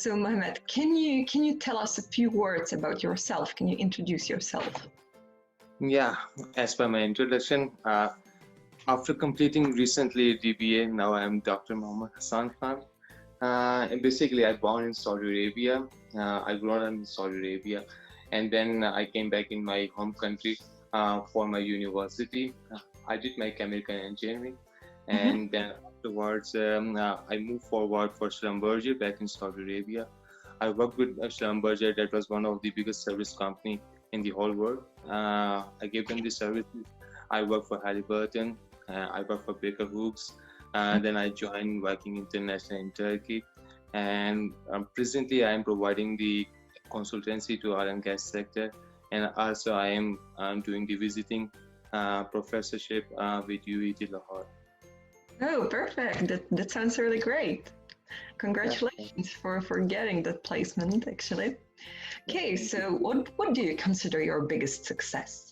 So Mohammad, can you tell us a few words about yourself? Can you introduce yourself? Yeah, as per my introduction, after completing recently DBA, now I am Dr. Mohammad Hassaan Khan. And basically, I born in Saudi Arabia. I grew up in Saudi Arabia, and then I came back in my home country for my university. I did my chemical engineering, and then afterwards I moved forward for Schlumberger back in Saudi Arabia. I worked with Schlumberger. That was one of the biggest service company in the whole world. I gave them the services. I worked for Halliburton. I worked for Baker Hughes. Then I joined Viking International in Turkey. And presently I am providing the consultancy to oil and gas sector. And also I am doing the visiting professorship with UET Lahore. Oh, perfect. That sounds really great. Congratulations for getting that placement, actually. Okay, so what do you consider your biggest success?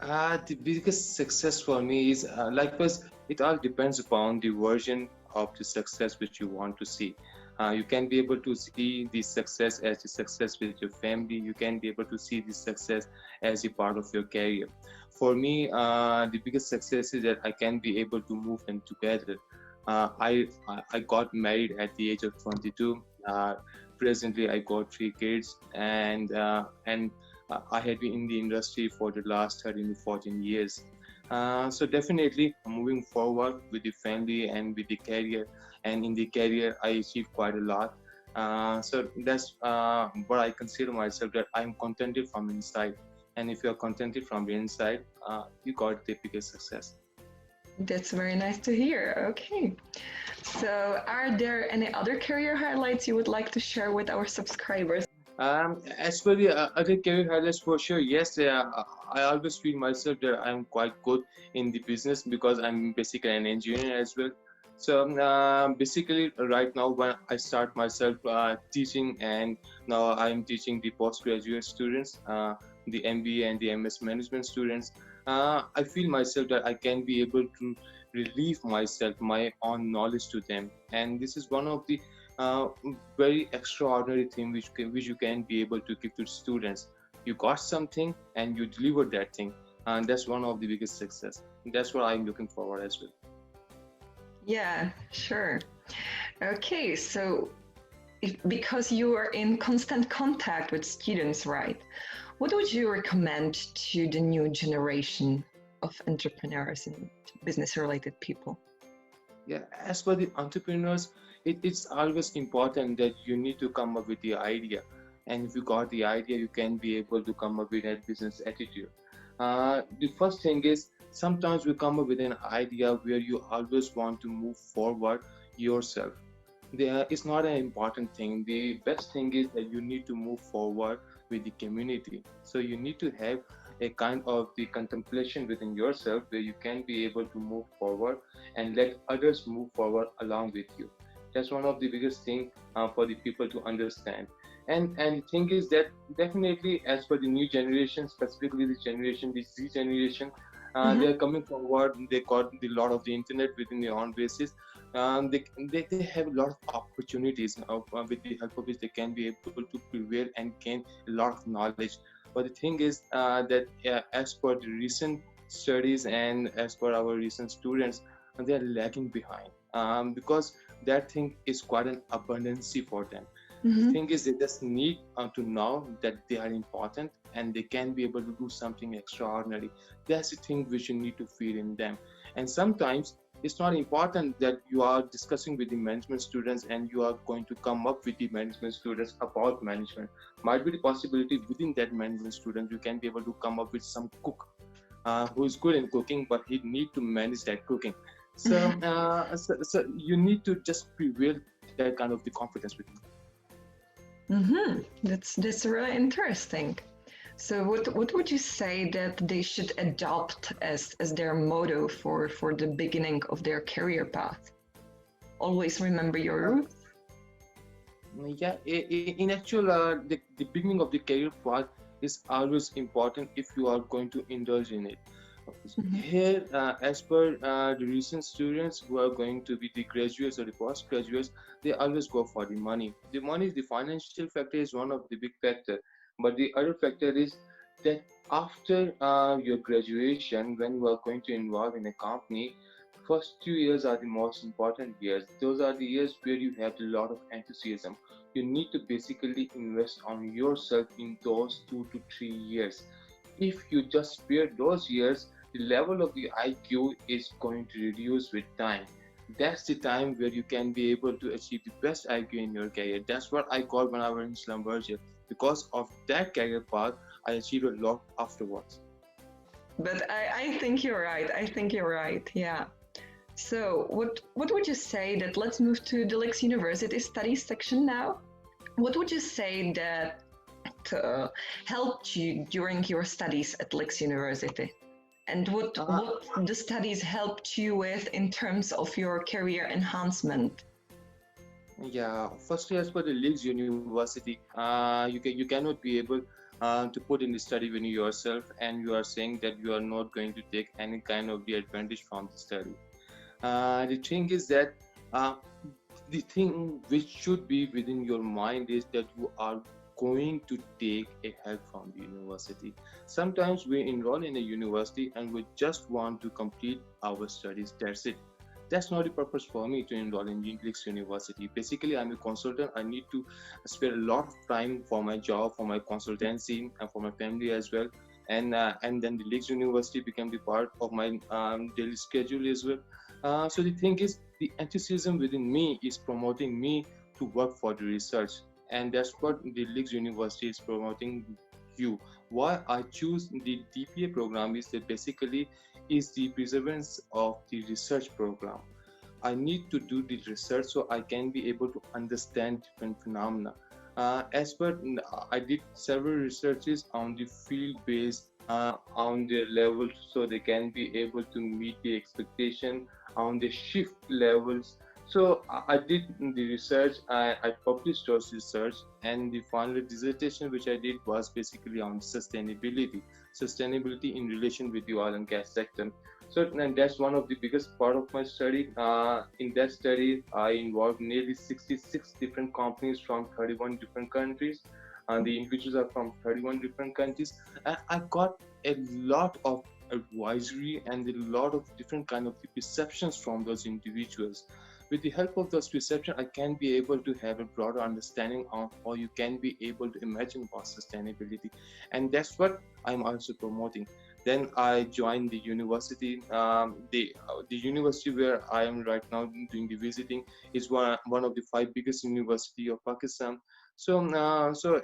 The biggest success for me is likewise, it all depends upon the version of the success which you want to see. You can be able to see the success as the success with your family. You can be able to see the success as a part of your career. For me, the biggest success is that I can be able to move them together. I got married at the age of 22. Presently, I got 3 kids, and I had been in the industry for the last 13 to 14 years. So definitely moving forward with the family and with the career, and in the career I achieved quite a lot. So that's what I consider myself, that I'm contented from inside. And if you're contented from the inside, you got the biggest success. That's very nice to hear. Okay. So are there any other career highlights you would like to share with our subscribers? As for the other career highlights, for sure, yes, I always feel myself that I'm quite good in the business because I'm basically an engineer as well. So basically right now when I start myself teaching, and now I'm teaching the postgraduate students, the MBA and the MS management students, I feel myself that I can be able to relieve myself, my own knowledge to them. And this is one of the very extraordinary thing which you can be able to give to students. You got something and you deliver that thing, and that's one of the biggest success. That's what I'm looking forward as well. Yeah, sure. Okay, so because you are in constant contact with students, right? What would you recommend to the new generation of entrepreneurs and business-related people? Yeah, as for the entrepreneurs, it's always important that you need to come up with the idea. And if you got the idea, you can be able to come up with that business attitude. The first thing is, sometimes we come up with an idea where you always want to move forward yourself. It's not an important thing. The best thing is that you need to move forward with the community. So you need to have a kind of the contemplation within yourself where you can be able to move forward and let others move forward along with you. That's one of the biggest things for the people to understand. And the thing is that definitely, as for the new generation, specifically the Z generation, they are coming forward. They got a lot of the internet within their own basis. They have a lot of opportunities with the help of which they can be able to prevail and gain a lot of knowledge. But the thing is that as per the recent studies and as per our recent students, they are lagging behind because that thing is quite an abundance for them. The thing is, they just need to know that they are important and they can be able to do something extraordinary. That's the thing which you need to feed in them. And sometimes it's not important that you are discussing with the management students and you are going to come up with the management students about management. Might be the possibility within that management student, you can be able to come up with some cook who is good in cooking, but he need to manage that cooking. So, so you need to just prevail that kind of the confidence with them. That's really interesting. So what would you say that they should adopt as their motto for the beginning of their career path? Always remember your roots. Yeah, in actual, the beginning of the career path is always important if you are going to indulge in it. Here, as per the recent students who are going to be the graduates or the postgraduates, they always go for the money. The money, the financial factor is one of the big factor, but the other factor is that after your graduation, when you are going to involve in a company, first 2 years are the most important years. Those are the years where you have a lot of enthusiasm. You need to basically invest on yourself in those 2 to 3 years. If you just spare those years, the level of the IQ is going to reduce with time. That's the time where you can be able to achieve the best IQ in your career. That's what I got when I was in Slumberger. Because of that career path, I achieved a lot afterwards. But I think you're right. I think you're right. Yeah. So what would you say that, let's move to the LIGS University studies section now. What would you say that helped you during your studies at LIGS University? And what the studies helped you with in terms of your career enhancement? Yeah, firstly, as per the LIGS University, you cannot be able to put in the study when you yourself, and you are saying that you are not going to take any kind of the advantage from the study. The thing is that the thing which should be within your mind is that you are going to take a help from the university. Sometimes we enroll in a university and we just want to complete our studies. That's it. That's not the purpose for me to enroll in LIGS University. Basically, I'm a consultant. I need to spend a lot of time for my job, for my consultancy, and for my family as well. And then the LIGS University became the part of my daily schedule as well. So the thing is, the enthusiasm within me is promoting me to work for the research, and that's what the LIGS University is promoting you. Why I choose the DBA program is that basically is the perseverance of the research program. I need to do the research so I can be able to understand different phenomena. As per, I did several researches on the field based on their level, so they can be able to meet the expectation on the shift levels. So I did the research, I published those research, and the final dissertation which I did was basically on sustainability in relation with the oil and gas sector. So and that's one of the biggest part of my study. In that study, I involved nearly 66 different companies from 31 different countries, and the individuals are from 31 different countries. And I got a lot of advisory and a lot of different kind of perceptions from those individuals. With the help of those perceptions, I can be able to have a broader understanding of how you can be able to imagine about sustainability, and that's what I'm also promoting. Then I joined the university. The university where I am right now doing the visiting is one of the 5 biggest university of Pakistan. So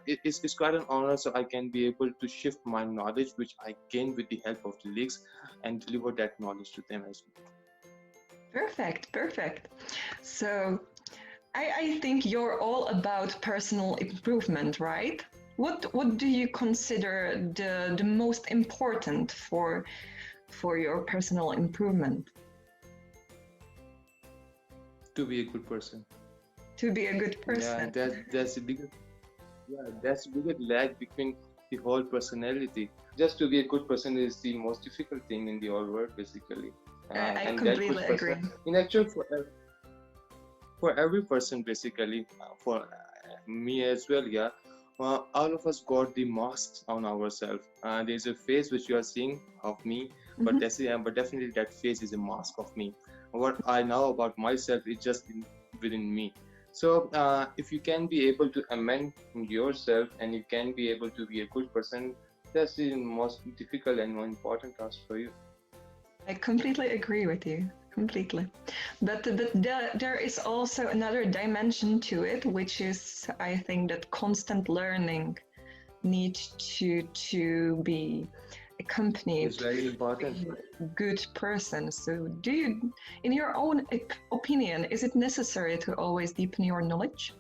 it's quite an honor. So I can be able to shift my knowledge, which I gain with the help of the LIGS, and deliver that knowledge to them as well. Perfect. So I think you're all about personal improvement, right? What do you consider the most important for your personal improvement? To be a good person. To be a good person. Yeah, that's the biggest. Yeah, that's the biggest lag between the whole personality. Just to be a good person is the most difficult thing in the whole world, basically. I completely agree. In actual, for every person, basically, for me as well, yeah. All of us got the masks on ourselves. There's a face which you are seeing of me, but but definitely that face is a mask of me. What I know about myself is just within me. So if you can be able to amend yourself and you can be able to be a good person, that's the most difficult and more important task for you. I completely agree with you, completely. But there is also another dimension to it, which is, I think, that constant learning needs to be accompanied. It's very important. Good person. So do you, in your own opinion, is it necessary to always deepen your knowledge?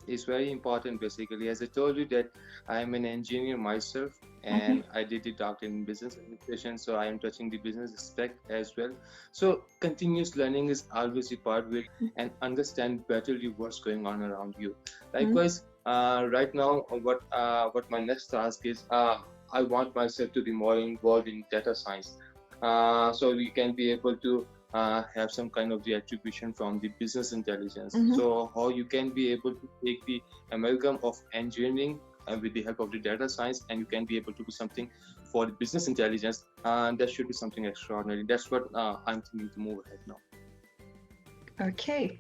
It's very important, basically. As I told you that I am an engineer myself, and I did the doctorate in business administration, so I am touching the business aspect as well. So continuous learning is always a part where and understand better what's going on around you. Likewise, right now, what my next task is, I want myself to be more involved in data science. So we can be able to have some kind of the attribution from the business intelligence. So how you can be able to take the amalgam of engineering with the help of the data science, and you can be able to do something for the business intelligence, that should be something extraordinary. That's what I'm thinking to move ahead now. Okay,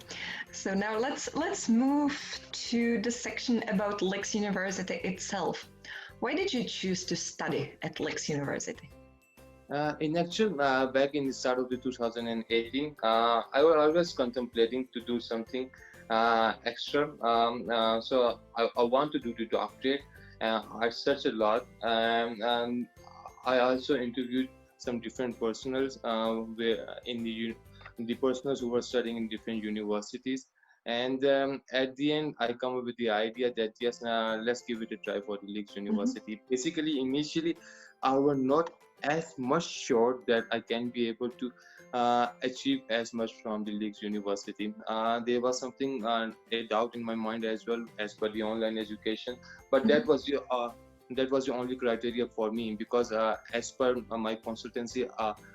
so now let's move to the section about LIGS University itself. Why did you choose to study at LIGS University? In actual, back in the start of the 2018, I was always contemplating to do something extra. So I want to do the doctorate. I searched a lot, and I also interviewed some different personals the personals who were studying in different universities. And at the end, I come up with the idea that yes, let's give it a try for the LIGS University. Basically, initially, I was not as much sure that I can be able to achieve as much from the LIGS University. There was something, a doubt in my mind as well as per the online education, but that was the only criteria for me, because as per my consultancy,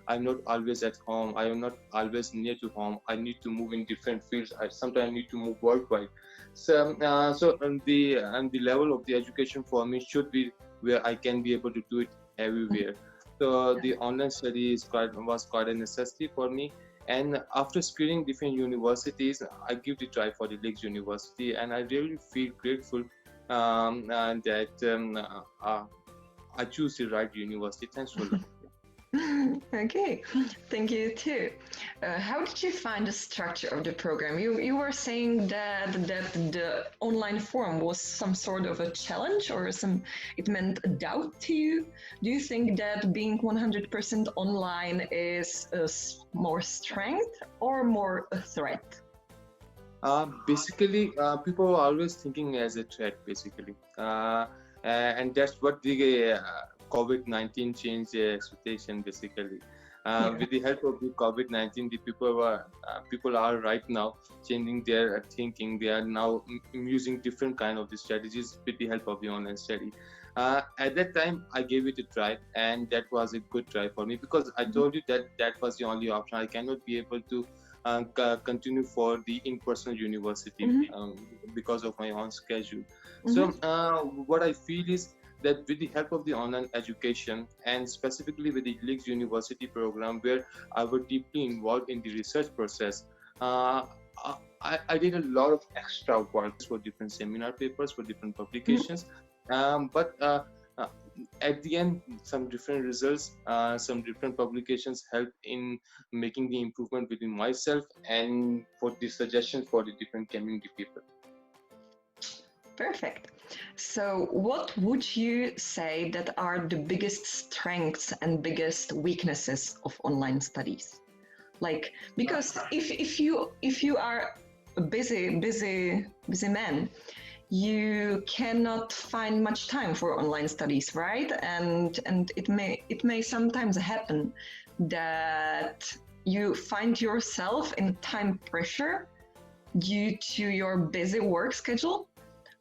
I'm not always at home. I am not always near to home. I need to move in different fields. I sometimes need to move worldwide. So the level of the education for me should be where I can be able to do it everywhere. So the online study was quite a necessity for me. And after screening different universities, I give the try for the LIGS University, and I really feel grateful that I choose the right university. Thanks for that. Okay, thank you too. How did you find the structure of the program? You were saying that the online form was some sort of a challenge, or it meant a doubt to you. Do you think that being 100% online is more strength or more a threat? Basically, people are always thinking as a threat, basically. And that's what the COVID-19 changed the expectation, basically. With the help of the COVID-19, the people are right now changing their thinking. They are now using different kind of the strategies with the help of the online study. At that time, I gave it a try, and that was a good try for me, because I told you that was the only option. I cannot be able to continue for the in-person university because of my own schedule. So what I feel is that with the help of the online education, and specifically with the LIGS University program, where I was deeply involved in the research process, I did a lot of extra work for different seminar papers, for different publications. But at the end, some different results, some different publications helped in making the improvement within myself and for the suggestions for the different community people. Perfect. So what would you say that are the biggest strengths and biggest weaknesses of online studies? Like, because if you are a busy man, you cannot find much time for online studies, right? And it may sometimes happen that you find yourself in time pressure due to your busy work schedule.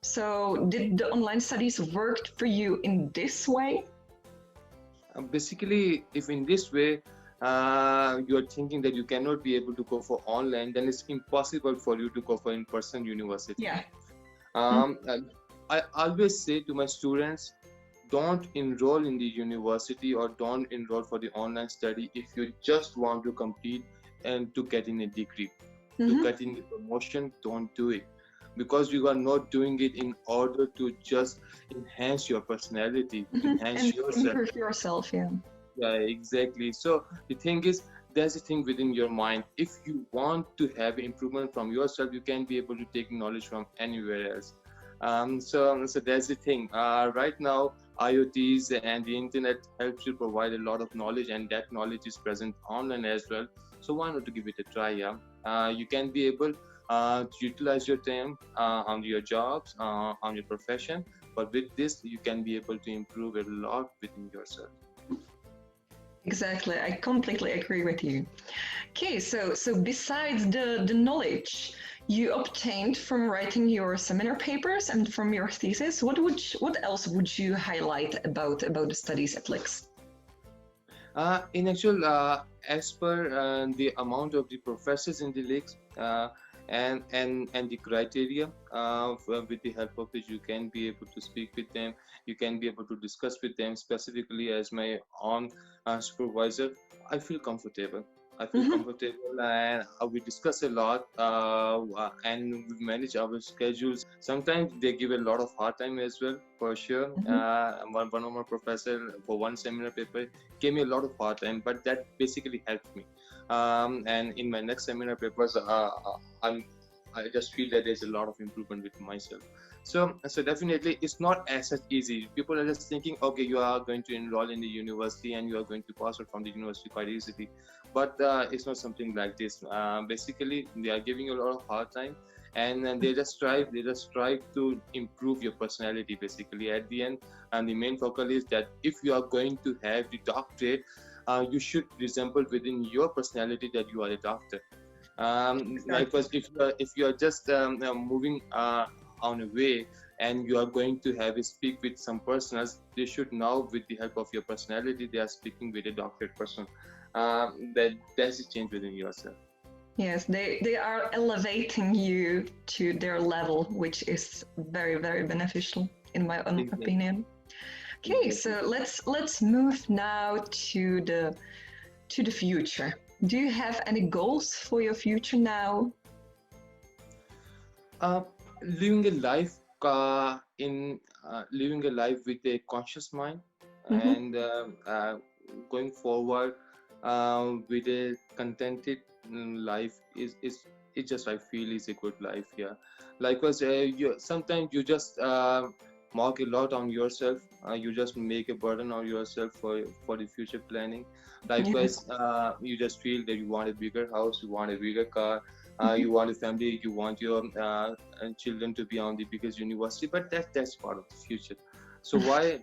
So did the online studies work for you in this way? Basically, if in this way you are thinking that you cannot be able to go for online, then it's impossible for you to go for in-person university. Yeah. I always say to my students, don't enroll in the university or don't enroll for the online study if you just want to complete and to get in a degree. To get in the promotion, don't do it, because you are not doing it in order to just enhance your personality, enhance yourself. Improve yourself, yeah. Yeah, exactly. So the thing is, there's a thing within your mind. If you want to have improvement from yourself, you can be able to take knowledge from anywhere else. So that's the thing. Right now, IoTs and the internet helps you provide a lot of knowledge, and that knowledge is present online as well. So why not to give it a try? Yeah, you can be able to utilize your time on your jobs, on your profession. But with this, you can be able to improve a lot within yourself. Exactly, I completely agree with you. Okay, so besides the knowledge, you obtained from writing your seminar papers and from your thesis? What else would you highlight about the studies at LIGS? In actual, as per the amount of the professors in the LIGS and the criteria, with the help of which you can be able to speak with them, you can be able to discuss with them, specifically as my own supervisor, I feel comfortable. Comfortable, and we discuss a lot, and we manage our schedules. Sometimes they give a lot of hard time as well, for sure. One of my professor for one seminar paper gave me a lot of hard time, but that basically helped me. And in my next seminar papers, I just feel that there's a lot of improvement with myself. So definitely it's not as such easy. People are just thinking, okay, you are going to enroll in the university and you are going to pass out from the university quite easily. But it's not something like this. Basically, they are giving you a lot of hard time, and they just strive to improve your personality. Basically, at the end, and the main focal is that if you are going to have the doctorate, you should resemble within your personality that you are a doctor. Because if you are just moving on a way and you are going to have a speak with some persons, they should know with the help of your personality they are speaking with a doctorate person. That's a change within yourself. Yes, they are elevating you to their level, which is very, very beneficial in my own opinion. Okay, so let's move now to the future. Do you have any goals for your future now? Living a life living a life with a conscious mind, and going forward with a contented life is just, I feel, is a good life. Yeah, likewise, sometimes you just mark a lot on yourself. You just make a burden on yourself for the future planning. Likewise, you just feel that you want a bigger house, you want a bigger car, you want a family, you want your children to be on the biggest university, but that's part of the future. So why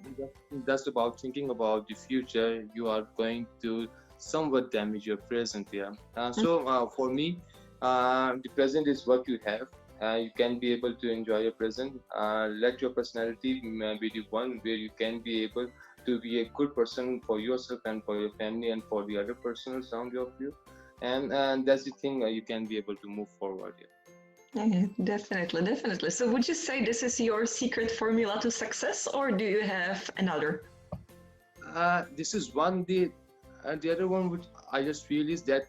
that's about thinking about the future, you are going to somewhat damage your present. Yeah. So for me, the present is what you have. You can be able to enjoy your present. Let your personality be the one where you can be able to be a good person for yourself and for your family and for the other persons around you. And that's the thing, you can be able to move forward. Yeah, definitely. So would you say this is your secret formula to success, or do you have another? This is one. The other one which I just feel is that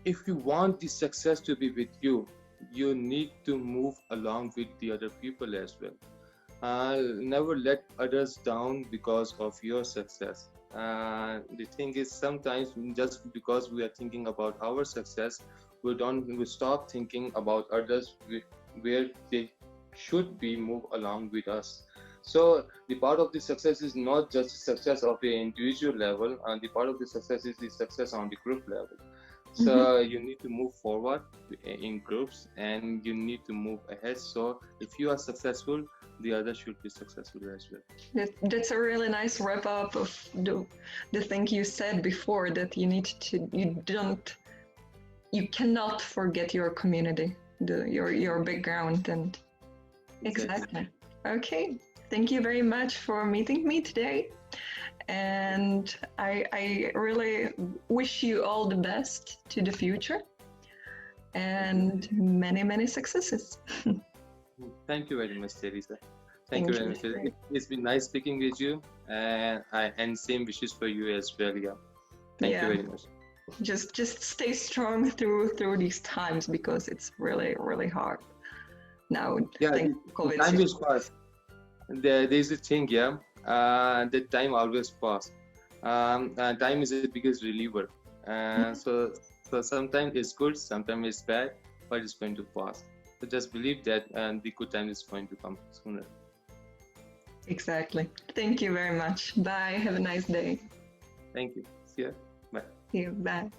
if you want the success to be with you, you need to move along with the other people as well. Never let others down because of your success. The thing is, sometimes just because we are thinking about our success, we stop thinking about others where they should be move along with us. So the part of the success is not just the success of the individual level, and the part of the success is the success on the group level. So you need to move forward in groups, and you need to move ahead. So if you are successful, the others should be successful as well. That's a really nice wrap up of the thing you said before, that you cannot forget your community, your background, and exactly. Okay, thank you very much for meeting me today, and I really wish you all the best to the future and many successes. Thank you very much, Teresa. Thank you very much. It's been nice speaking with you, and same wishes for you as well. Yeah. Thank you very much. Just stay strong through these times, because it's really hard now. Yeah, the time is fast. There's a thing, the time always pass. Time is the biggest reliever. So sometimes it's good, sometimes it's bad, but it's going to pass. So just believe that, the good time is going to come sooner. Exactly. Thank you very much. Bye. Have a nice day. Thank you. See ya. Bye. See you. Bye.